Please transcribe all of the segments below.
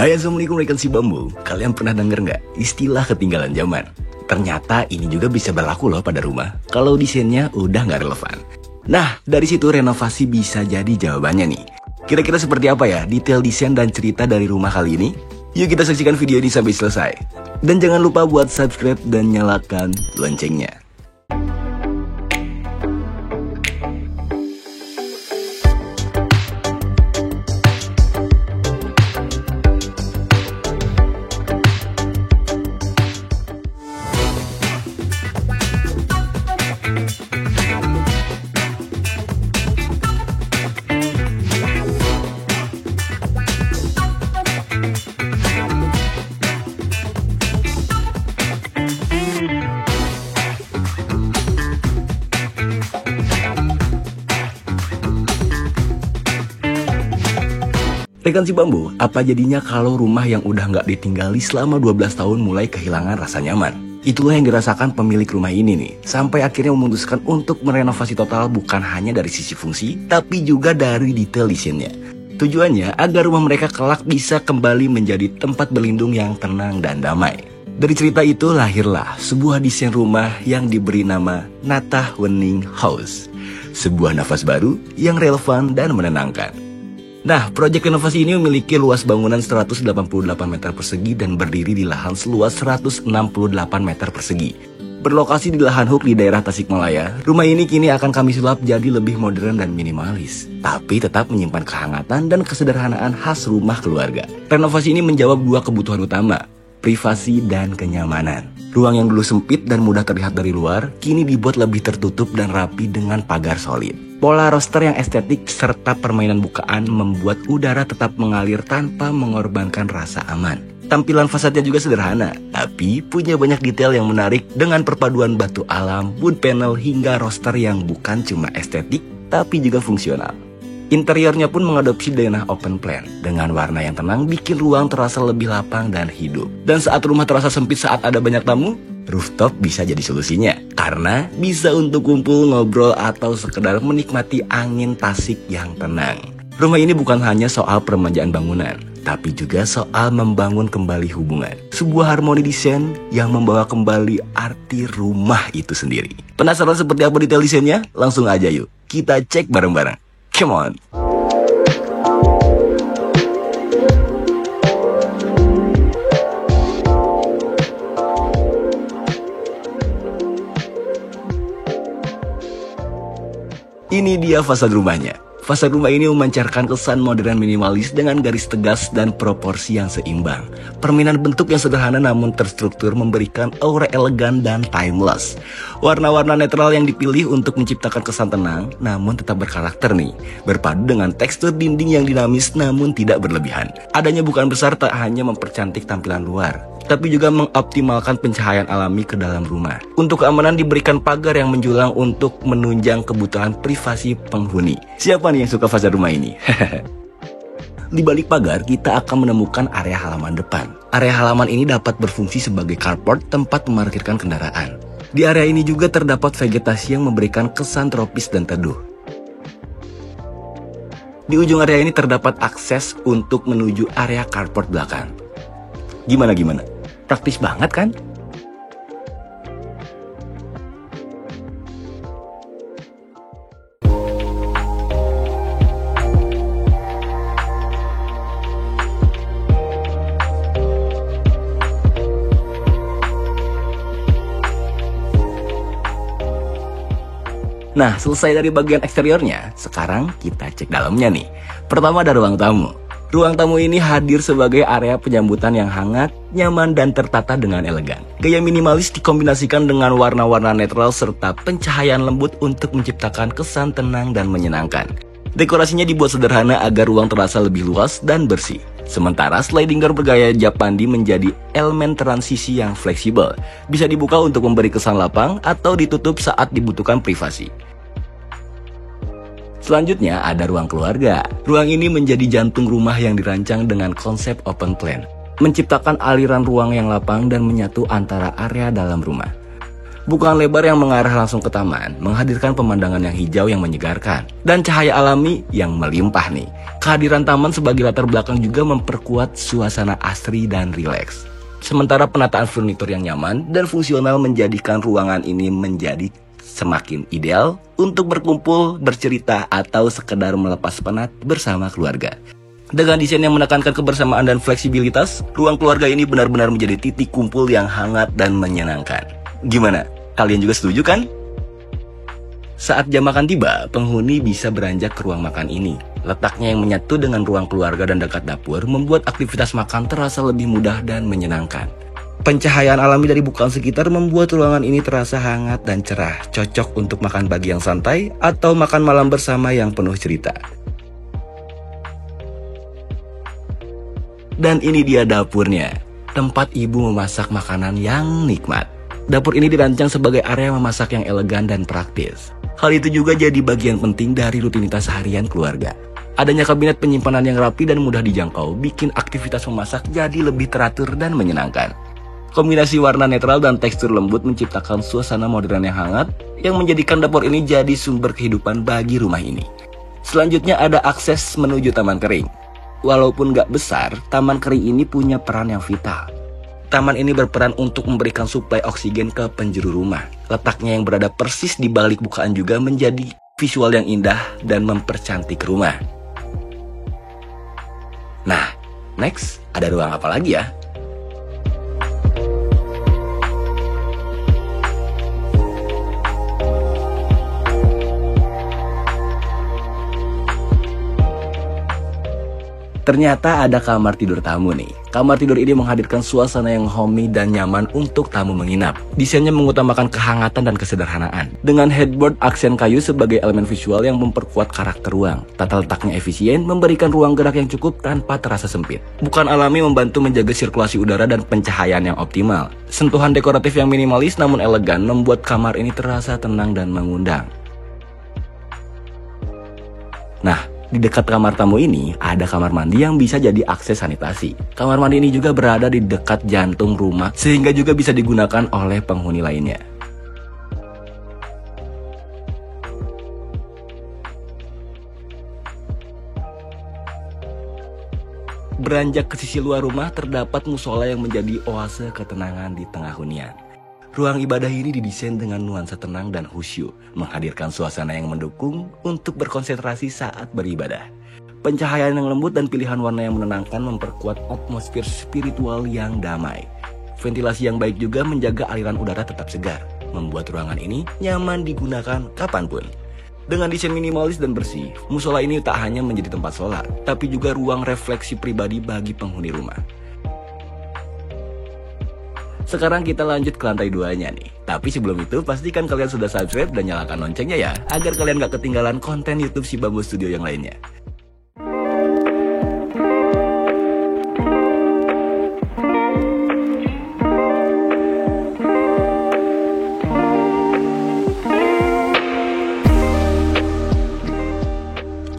Hai, assalamualaikum rekan si bambu. Kalian pernah denger nggak istilah ketinggalan zaman? Ternyata ini juga bisa berlaku loh pada rumah kalau desainnya udah nggak relevan. Nah, dari situ renovasi bisa jadi jawabannya nih. Kira-kira seperti apa ya detail desain dan cerita dari rumah kali ini? Yuk kita saksikan video ini sampai selesai. Dan jangan lupa buat subscribe dan nyalakan loncengnya. Rekan si bambu, apa jadinya kalau rumah yang udah nggak ditinggali selama 12 tahun mulai kehilangan rasa nyaman? Itulah yang dirasakan pemilik rumah ini nih, sampai akhirnya memutuskan untuk merenovasi total bukan hanya dari sisi fungsi, tapi juga dari detail desainnya. Tujuannya agar rumah mereka kelak bisa kembali menjadi tempat berlindung yang tenang dan damai. Dari cerita itu lahirlah sebuah desain rumah yang diberi nama Natah Wening House. Sebuah nafas baru yang relevan dan menenangkan. Nah, proyek renovasi ini memiliki luas bangunan 188 meter persegi dan berdiri di lahan seluas 168 meter persegi. Berlokasi di lahan huk di daerah Tasikmalaya, rumah ini kini akan kami sulap jadi lebih modern dan minimalis, tapi tetap menyimpan kehangatan dan kesederhanaan khas rumah keluarga. Renovasi ini menjawab dua kebutuhan utama, privasi dan kenyamanan. Ruang yang dulu sempit dan mudah terlihat dari luar, kini dibuat lebih tertutup dan rapi dengan pagar solid. Pola roster yang estetik serta permainan bukaan membuat udara tetap mengalir tanpa mengorbankan rasa aman. Tampilan fasadnya juga sederhana, tapi punya banyak detail yang menarik dengan perpaduan batu alam, wood panel hingga roster yang bukan cuma estetik, tapi juga fungsional. Interiornya pun mengadopsi denah open plan. Dengan warna yang tenang bikin ruang terasa lebih lapang dan hidup. Dan saat rumah terasa sempit saat ada banyak tamu, rooftop bisa jadi solusinya. Karena bisa untuk kumpul, ngobrol, atau sekedar menikmati angin tasik yang tenang. Rumah ini bukan hanya soal peremajaan bangunan, tapi juga soal membangun kembali hubungan. Sebuah harmoni desain yang membawa kembali arti rumah itu sendiri. Penasaran seperti apa detail desainnya? Langsung aja yuk, kita cek bareng-bareng. Come on. Ini dia fasad rumahnya. Fasad rumah ini memancarkan kesan modern minimalis dengan garis tegas dan proporsi yang seimbang. Permainan bentuk yang sederhana namun terstruktur memberikan aura elegan dan timeless. Warna-warna netral yang dipilih untuk menciptakan kesan tenang namun tetap berkarakter nih. Berpadu dengan tekstur dinding yang dinamis namun tidak berlebihan. Adanya bukaan besar tak hanya mempercantik tampilan luar, tapi juga mengoptimalkan pencahayaan alami ke dalam rumah. Untuk keamanan diberikan pagar yang menjulang untuk menunjang kebutuhan privasi penghuni. Siapa nih yang suka fasad rumah ini? Di balik pagar kita akan menemukan area halaman depan. Area halaman ini dapat berfungsi sebagai carport tempat memarkirkan kendaraan. Di area ini juga terdapat vegetasi yang memberikan kesan tropis dan teduh. Di ujung area ini terdapat akses untuk menuju area carport belakang. Gimana? Praktis banget kan? Nah, selesai dari bagian eksteriornya, sekarang kita cek dalamnya nih. Pertama ada ruang tamu. Ruang tamu ini hadir sebagai area penyambutan yang hangat, nyaman, dan tertata dengan elegan. Gaya minimalis dikombinasikan dengan warna-warna netral serta pencahayaan lembut untuk menciptakan kesan tenang dan menyenangkan. Dekorasinya dibuat sederhana agar ruang terasa lebih luas dan bersih. Sementara sliding door bergaya Japandi menjadi elemen transisi yang fleksibel. Bisa dibuka untuk memberi kesan lapang atau ditutup saat dibutuhkan privasi. Selanjutnya ada ruang keluarga. Ruang ini menjadi jantung rumah yang dirancang dengan konsep open plan, menciptakan aliran ruang yang lapang dan menyatu antara area dalam rumah. Bukaan lebar yang mengarah langsung ke taman menghadirkan pemandangan yang hijau yang menyegarkan dan cahaya alami yang melimpah nih. Kehadiran taman sebagai latar belakang juga memperkuat suasana asri dan rileks. Sementara penataan furnitur yang nyaman dan fungsional menjadikan ruangan ini menjadi semakin ideal untuk berkumpul, bercerita, atau sekedar melepas penat bersama keluarga. Dengan desain yang menekankan kebersamaan dan fleksibilitas, ruang keluarga ini benar-benar menjadi titik kumpul yang hangat dan menyenangkan. Gimana? Kalian juga setuju kan? Saat jam makan tiba, penghuni bisa beranjak ke ruang makan ini. Letaknya yang menyatu dengan ruang keluarga dan dekat dapur membuat aktivitas makan terasa lebih mudah dan menyenangkan. Pencahayaan alami dari bukaan sekitar membuat ruangan ini terasa hangat dan cerah, cocok untuk makan pagi yang santai atau makan malam bersama yang penuh cerita. Dan ini dia dapurnya, tempat ibu memasak makanan yang nikmat. Dapur ini dirancang sebagai area memasak yang elegan dan praktis. Hal itu juga jadi bagian penting dari rutinitas harian keluarga. Adanya kabinet penyimpanan yang rapi dan mudah dijangkau bikin aktivitas memasak jadi lebih teratur dan menyenangkan. Kombinasi warna netral dan tekstur lembut menciptakan suasana modern yang hangat yang menjadikan dapur ini jadi sumber kehidupan bagi rumah ini. Selanjutnya ada akses menuju taman kering. Walaupun gak besar, taman kering ini punya peran yang vital. Taman ini berperan untuk memberikan suplai oksigen ke penjuru rumah. Letaknya yang berada persis di balik bukaan juga menjadi visual yang indah dan mempercantik rumah. Nah, next, ada ruang apa lagi ya? Ternyata ada kamar tidur tamu nih. Kamar tidur ini menghadirkan suasana yang homey dan nyaman untuk tamu menginap. Desainnya mengutamakan kehangatan dan kesederhanaan. Dengan headboard aksen kayu sebagai elemen visual yang memperkuat karakter ruang. Tata letaknya efisien, memberikan ruang gerak yang cukup tanpa terasa sempit. Bukaan alami membantu menjaga sirkulasi udara dan pencahayaan yang optimal. Sentuhan dekoratif yang minimalis namun elegan membuat kamar ini terasa tenang dan mengundang. Nah, di dekat kamar tamu ini, ada kamar mandi yang bisa jadi akses sanitasi. Kamar mandi ini juga berada di dekat jantung rumah, sehingga juga bisa digunakan oleh penghuni lainnya. Beranjak ke sisi luar rumah, terdapat musola yang menjadi oase ketenangan di tengah hunian. Ruang ibadah ini didesain dengan nuansa tenang dan khusyuk, menghadirkan suasana yang mendukung untuk berkonsentrasi saat beribadah. Pencahayaan yang lembut dan pilihan warna yang menenangkan memperkuat atmosfer spiritual yang damai. Ventilasi yang baik juga menjaga aliran udara tetap segar, membuat ruangan ini nyaman digunakan kapanpun. Dengan desain minimalis dan bersih, musola ini tak hanya menjadi tempat sholat, tapi juga ruang refleksi pribadi bagi penghuni rumah. Sekarang kita lanjut ke lantai 2-nya nih. Tapi sebelum itu, pastikan kalian sudah subscribe dan nyalakan loncengnya ya, agar kalian gak ketinggalan konten YouTube Si Bambu Studio yang lainnya.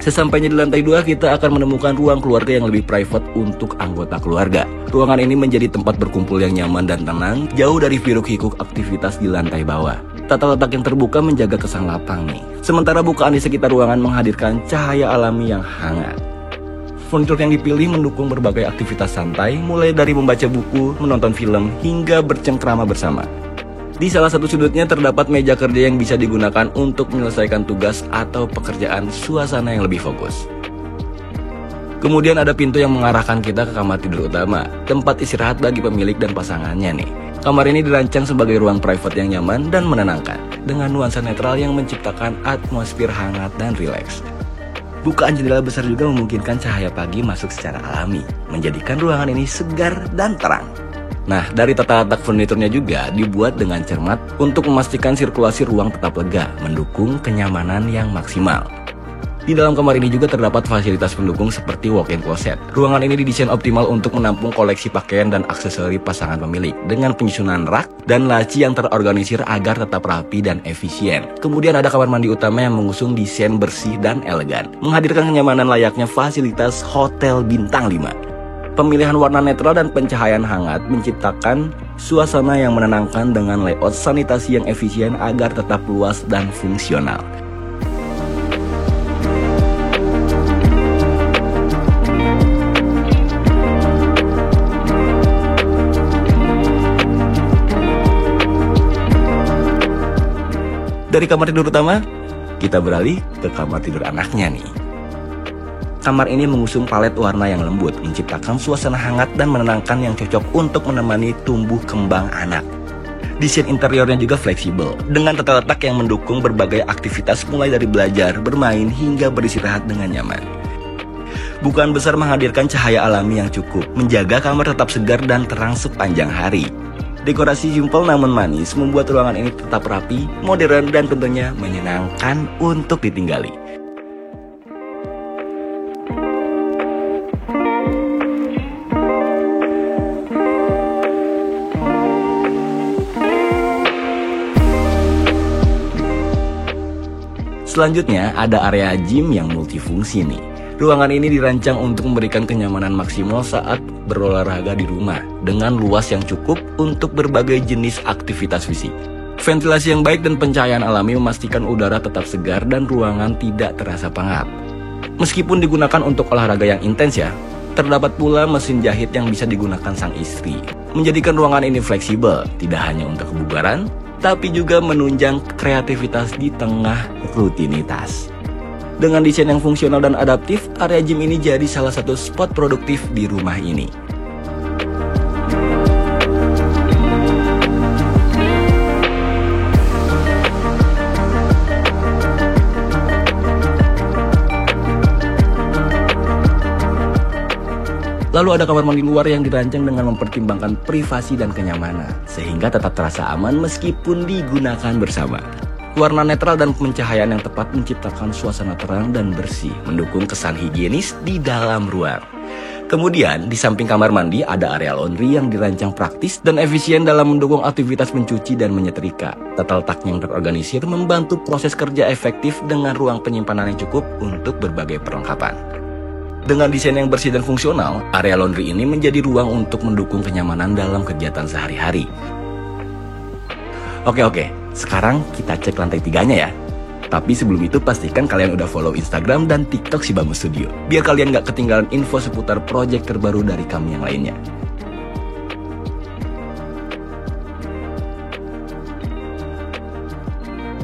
Sesampainya di lantai 2, kita akan menemukan ruang keluarga yang lebih private untuk anggota keluarga. Ruangan ini menjadi tempat berkumpul yang nyaman dan tenang, jauh dari hiruk-pikuk aktivitas di lantai bawah. Tata letak yang terbuka menjaga kesan lapang nih. Sementara bukaan di sekitar ruangan menghadirkan cahaya alami yang hangat. Furnitur yang dipilih mendukung berbagai aktivitas santai, mulai dari membaca buku, menonton film, hingga bercengkrama bersama. Di salah satu sudutnya terdapat meja kerja yang bisa digunakan untuk menyelesaikan tugas atau pekerjaan, suasana yang lebih fokus. Kemudian ada pintu yang mengarahkan kita ke kamar tidur utama, tempat istirahat bagi pemilik dan pasangannya nih. Kamar ini dirancang sebagai ruang private yang nyaman dan menenangkan, dengan nuansa netral yang menciptakan atmosfer hangat dan rileks. Bukaan jendela besar juga memungkinkan cahaya pagi masuk secara alami, menjadikan ruangan ini segar dan terang. Nah, dari tata letak furniturnya juga dibuat dengan cermat untuk memastikan sirkulasi ruang tetap lega, mendukung kenyamanan yang maksimal. Di dalam kamar ini juga terdapat fasilitas pendukung seperti walk-in closet. Ruangan ini didesain optimal untuk menampung koleksi pakaian dan aksesori pasangan pemilik, dengan penyusunan rak dan laci yang terorganisir agar tetap rapi dan efisien. Kemudian ada kamar mandi utama yang mengusung desain bersih dan elegan, menghadirkan kenyamanan layaknya fasilitas hotel bintang 5. Pemilihan warna netral dan pencahayaan hangat menciptakan Suasana yang menenangkan dengan layout sanitasi yang efisien agar tetap luas dan fungsional. Dari kamar tidur utama, kita beralih ke kamar tidur anaknya nih. Kamar ini mengusung palet warna yang lembut, menciptakan suasana hangat dan menenangkan yang cocok untuk menemani tumbuh kembang anak. Desain interiornya juga fleksibel, dengan tata letak yang mendukung berbagai aktivitas mulai dari belajar, bermain, hingga beristirahat dengan nyaman. Bukaan besar menghadirkan cahaya alami yang cukup, menjaga kamar tetap segar dan terang sepanjang hari. Dekorasi simpel namun manis membuat ruangan ini tetap rapi, modern, dan tentunya menyenangkan untuk ditinggali. Selanjutnya ada area gym yang multifungsi nih. Ruangan ini dirancang untuk memberikan kenyamanan maksimal saat berolahraga di rumah, dengan luas yang cukup untuk berbagai jenis aktivitas fisik. Ventilasi yang baik dan pencahayaan alami memastikan udara tetap segar dan ruangan tidak terasa pengap. Meskipun digunakan untuk olahraga yang intens ya, terdapat pula mesin jahit yang bisa digunakan sang istri, menjadikan ruangan ini fleksibel, tidak hanya untuk kebugaran, tapi juga menunjang kreativitas di tengah rutinitas. Dengan desain yang fungsional dan adaptif, area gym ini jadi salah satu spot produktif di rumah ini. Lalu ada kamar mandi luar yang dirancang dengan mempertimbangkan privasi dan kenyamanan, sehingga tetap terasa aman meskipun digunakan bersama. Warna netral dan pencahayaan yang tepat menciptakan suasana terang dan bersih, mendukung kesan higienis di dalam ruang. Kemudian, di samping kamar mandi ada area laundry yang dirancang praktis dan efisien dalam mendukung aktivitas mencuci dan menyetrika. Tata letaknya yang terorganisir membantu proses kerja efektif dengan ruang penyimpanan yang cukup untuk berbagai perlengkapan. Dengan desain yang bersih dan fungsional, area laundry ini menjadi ruang untuk mendukung kenyamanan dalam kegiatan sehari-hari. Oke, sekarang kita cek lantai 3-nya ya. Tapi sebelum itu pastikan kalian udah follow Instagram dan TikTok si Bamboo Studio, biar kalian gak ketinggalan info seputar project terbaru dari kami yang lainnya.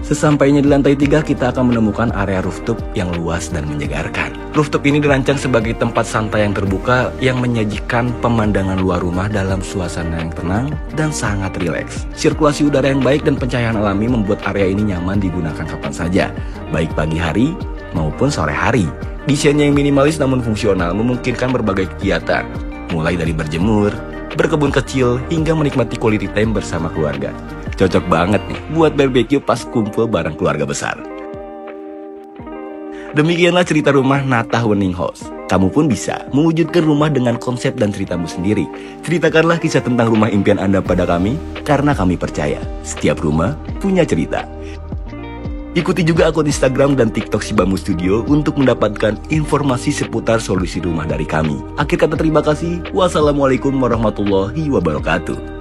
Sesampainya di lantai 3, kita akan menemukan area rooftop yang luas dan menyegarkan. Rooftop ini dirancang sebagai tempat santai yang terbuka yang menyajikan pemandangan luar rumah dalam suasana yang tenang dan sangat rileks. Sirkulasi udara yang baik dan pencahayaan alami membuat area ini nyaman digunakan kapan saja, baik pagi hari maupun sore hari. Desainnya yang minimalis namun fungsional memungkinkan berbagai kegiatan, mulai dari berjemur, berkebun kecil, hingga menikmati quality time bersama keluarga. Cocok banget nih buat barbecue pas kumpul bareng keluarga besar. Demikianlah cerita rumah Natah Wening House. Kamu pun bisa mewujudkan rumah dengan konsep dan ceritamu sendiri. Ceritakanlah kisah tentang rumah impian Anda pada kami, karena kami percaya setiap rumah punya cerita. Ikuti juga akun Instagram dan TikTok si Bamboo Studio untuk mendapatkan informasi seputar solusi rumah dari kami. Akhir kata terima kasih. Wassalamualaikum warahmatullahi wabarakatuh.